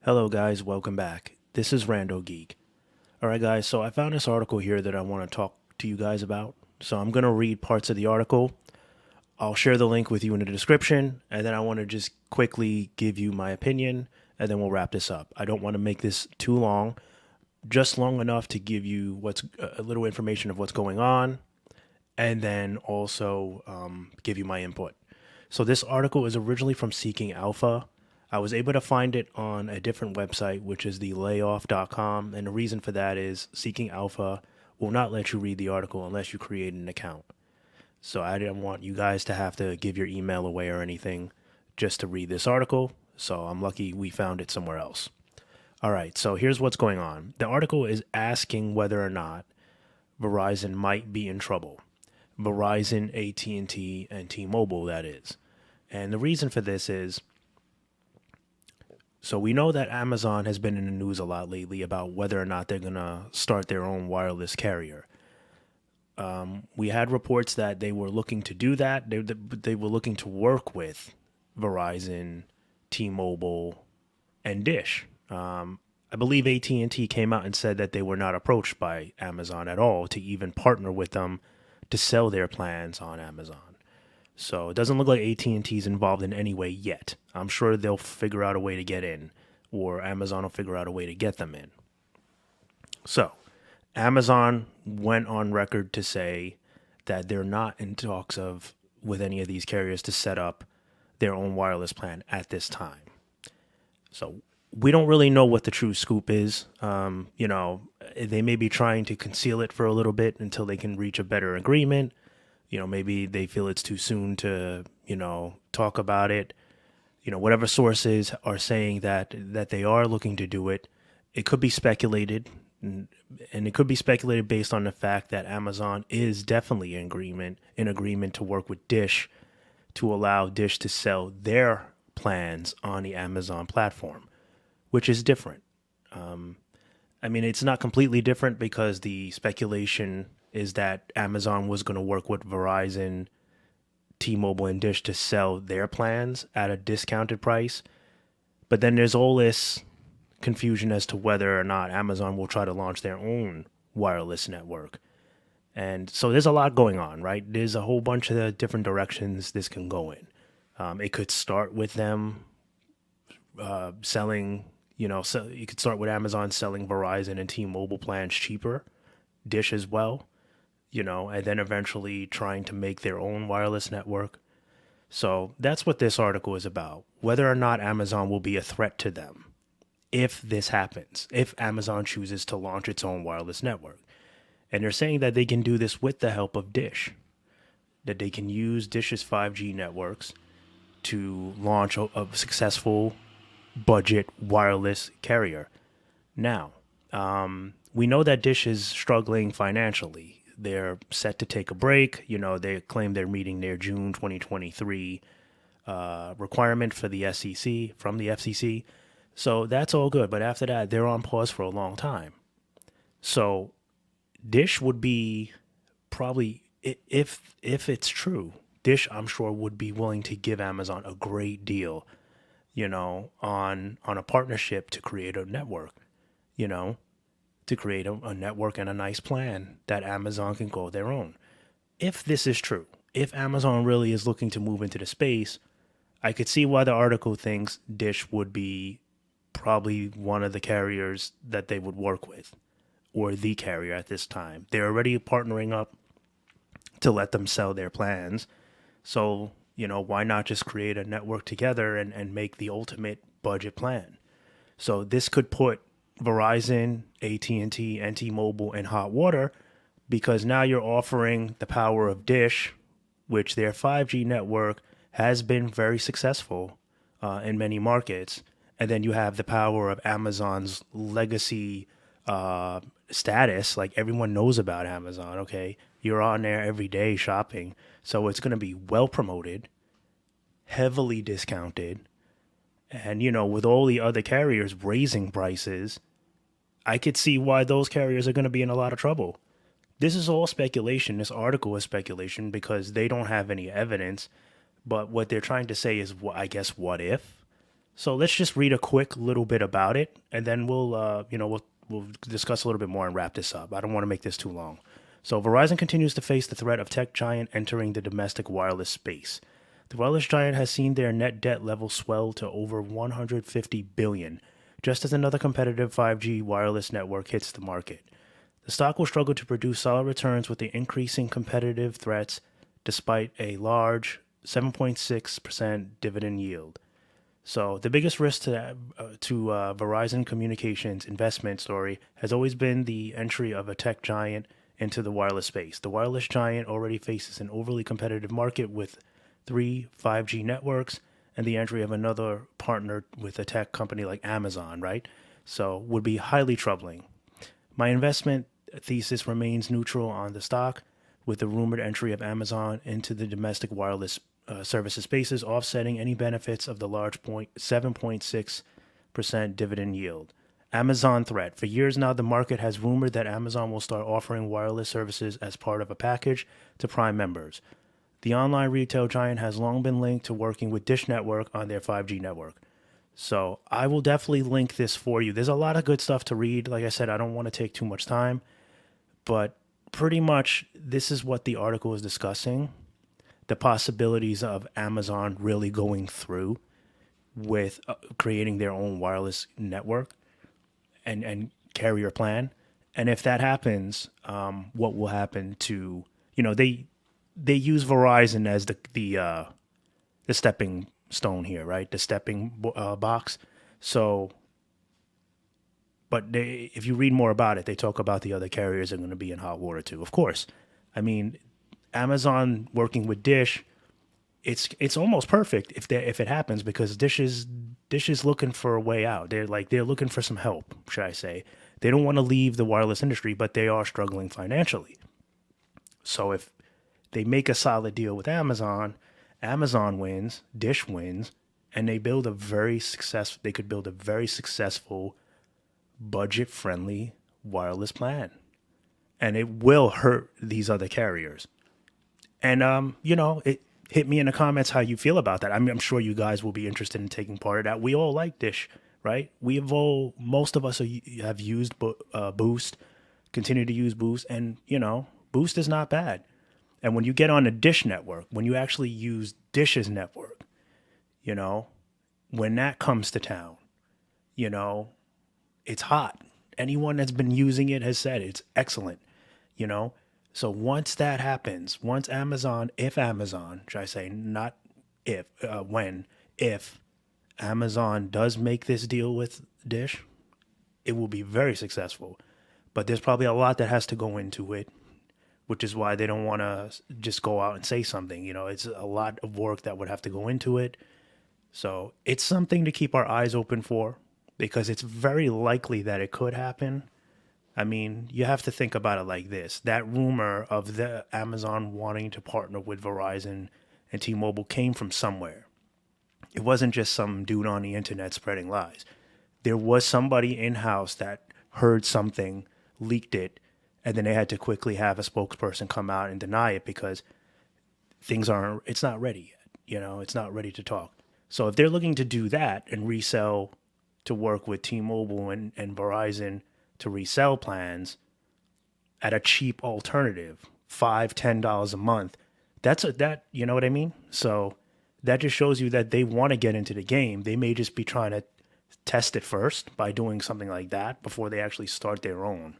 Hello, guys. Welcome back. This is RandoGEEK. All right, guys. So I found this article here that I want to talk to you guys about. So I'm going to read parts of the article. I'll share the link with you in the description, and then I want to just quickly give you my opinion, and then we'll wrap this up. I don't want to make this too long, just long enough to give you what's a little information of what's going on, and then also give you my input. So this article is originally from Seeking Alpha. I was able to find it on a different website, which is the layoff.com. And the reason for that is Seeking Alpha will not let you read the article unless you create an account. So I didn't want you guys to have to give your email away or anything just to read this article. So I'm lucky we found it somewhere else. All right, so here's what's going on. The article is asking whether or not Verizon might be in trouble. Verizon, AT&T, and T Mobile, that is. And the reason for this is, so we know that Amazon has been in the news a lot lately about whether or not they're going to start their own wireless carrier. We had reports that they were looking to do that. They were looking to work with Verizon, T-Mobile, and Dish. I believe AT&T came out and said that they were not approached by Amazon at all to even partner with them to sell their plans on Amazon. So it doesn't look like AT&T is involved in any way yet. I'm sure they'll figure out a way to get in, or Amazon will figure out a way to get them in. So Amazon went on record to say that they're not in talks of with any of these carriers to set up their own wireless plan at this time. So we don't really know what the true scoop is. They may be trying to conceal it for a little bit until they can reach a better agreement. Maybe they feel it's too soon to, talk about it. Whatever sources are saying that they are looking to do it, it could be speculated, and it could be speculated based on the fact that Amazon is definitely in agreement to work with Dish to allow Dish to sell their plans on the Amazon platform, which is different. It's not completely different because the speculation is that Amazon was going to work with Verizon, T-Mobile, and Dish to sell their plans at a discounted price. But then there's all this confusion as to whether or not Amazon will try to launch their own wireless network. And so there's a lot going on, right? There's a whole bunch of different directions this can go in. It could start with them selling, so you could start with Amazon selling Verizon and T-Mobile plans cheaper, Dish as well, and then eventually trying to make their own wireless network. So that's what this article is about, whether or not Amazon will be a threat to them if this happens, if Amazon chooses to launch its own wireless network. And they're saying that they can do this with the help of Dish, that they can use Dish's 5G networks to launch a successful budget wireless carrier. Now, we know that Dish is struggling financially. They're set to take a break. They claim they're meeting their June 2023 requirement for the SEC from the FCC. So that's all good. But after that, they're on pause for a long time. So Dish would be probably, if it's true, Dish, I'm sure, would be willing to give Amazon a great deal, on a partnership to create a network, to create a network and a nice plan that Amazon can call their own. If this is true, if Amazon really is looking to move into the space, I could see why the article thinks Dish would be probably one of the carriers that they would work with, or the carrier at this time. They're already partnering up to let them sell their plans. So, why not just create a network together and make the ultimate budget plan? So this could put Verizon, AT&T, and T-Mobile in hot water because now you're offering the power of Dish, which their 5G network has been very successful in many markets. And then you have the power of Amazon's legacy status. Like everyone knows about Amazon, okay? You're on there every day shopping. So it's going to be well promoted, heavily discounted. And, with all the other carriers raising prices, I could see why those carriers are going to be in a lot of trouble. This is all speculation. This article is speculation because they don't have any evidence. But what they're trying to say is, I guess, what if? So let's just read a quick little bit about it, and then we'll discuss a little bit more and wrap this up. I don't want to make this too long. So Verizon continues to face the threat of tech giant entering the domestic wireless space. The wireless giant has seen their net debt level swell to over 150 billion, just as another competitive 5G wireless network hits the market. The stock will struggle to produce solid returns with the increasing competitive threats despite a large 7.6% dividend yield. So the biggest risk to Verizon Communications investment story has always been the entry of a tech giant into the wireless space. The wireless giant already faces an overly competitive market with three 5G networks and the entry of another partner with a tech company like Amazon, right? So would be highly troubling. My investment thesis remains neutral on the stock, with the rumored entry of Amazon into the domestic wireless services spaces offsetting any benefits of the large 7.6% dividend yield. Amazon threat. For years now, the market has rumored that Amazon will start offering wireless services as part of a package to Prime members. The online retail giant has long been linked to working with Dish Network on their 5G network. So I will definitely link this for you. There's a lot of good stuff to read. Like I said, I don't want to take too much time, but pretty much this is what the article is discussing, the possibilities of Amazon really going through with creating their own wireless network and carrier plan. And if that happens, what will happen to, they use Verizon as the stepping stone here, right? The stepping box. So, but if you read more about it, they talk about the other carriers are going to be in hot water too. Of course, I mean, Amazon working with Dish, it's almost perfect if it happens because Dish is looking for a way out. They're looking for some help, should I say? They don't want to leave the wireless industry, but they are struggling financially. So if they make a solid deal with Amazon, Amazon wins, Dish wins, and they build a very successful. They could build a very successful, budget-friendly wireless plan, and it will hurt these other carriers. And it hit me in the comments how you feel about that. I'm sure you guys will be interested in taking part of that. We all like Dish, right? Most of us have used Boost, continue to use Boost, and Boost is not bad. And when you get on a Dish network, when you actually use Dish's network, you know, when that comes to town, you know, it's hot. Anyone that's been using it has said it's excellent, you know. So once that happens, once Amazon, if Amazon, should I say, not if, when, if Amazon does make this deal with Dish, it will be very successful. But there's probably a lot that has to go into it, which is why they don't want to just go out and say something. It's a lot of work that would have to go into it. So it's something to keep our eyes open for because it's very likely that it could happen. I mean, you have to think about it like this. That rumor of the Amazon wanting to partner with Verizon and T-Mobile came from somewhere. It wasn't just some dude on the internet spreading lies. There was somebody in-house that heard something, leaked it, and then they had to quickly have a spokesperson come out and deny it because it's not ready yet. It's not ready to talk. So if they're looking to do that and resell to work with T-Mobile and Verizon to resell plans at a cheap alternative, $5-10 a month, you know what I mean? So that just shows you that they want to get into the game. They may just be trying to test it first by doing something like that before they actually start their own.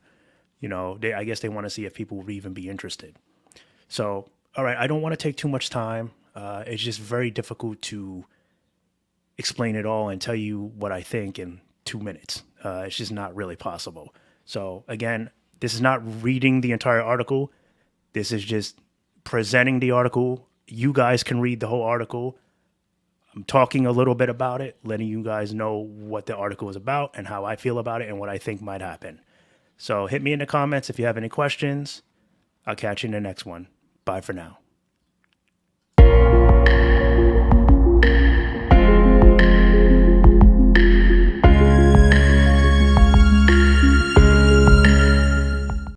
I guess they want to see if people would even be interested. So, all right, I don't want to take too much time. It's just very difficult to explain it all and tell you what I think in 2 minutes. It's just not really possible. So, again, this is not reading the entire article. This is just presenting the article. You guys can read the whole article. I'm talking a little bit about it, letting you guys know what the article is about and how I feel about it and what I think might happen. So hit me in the comments if you have any questions. I'll catch you in the next one. Bye for now.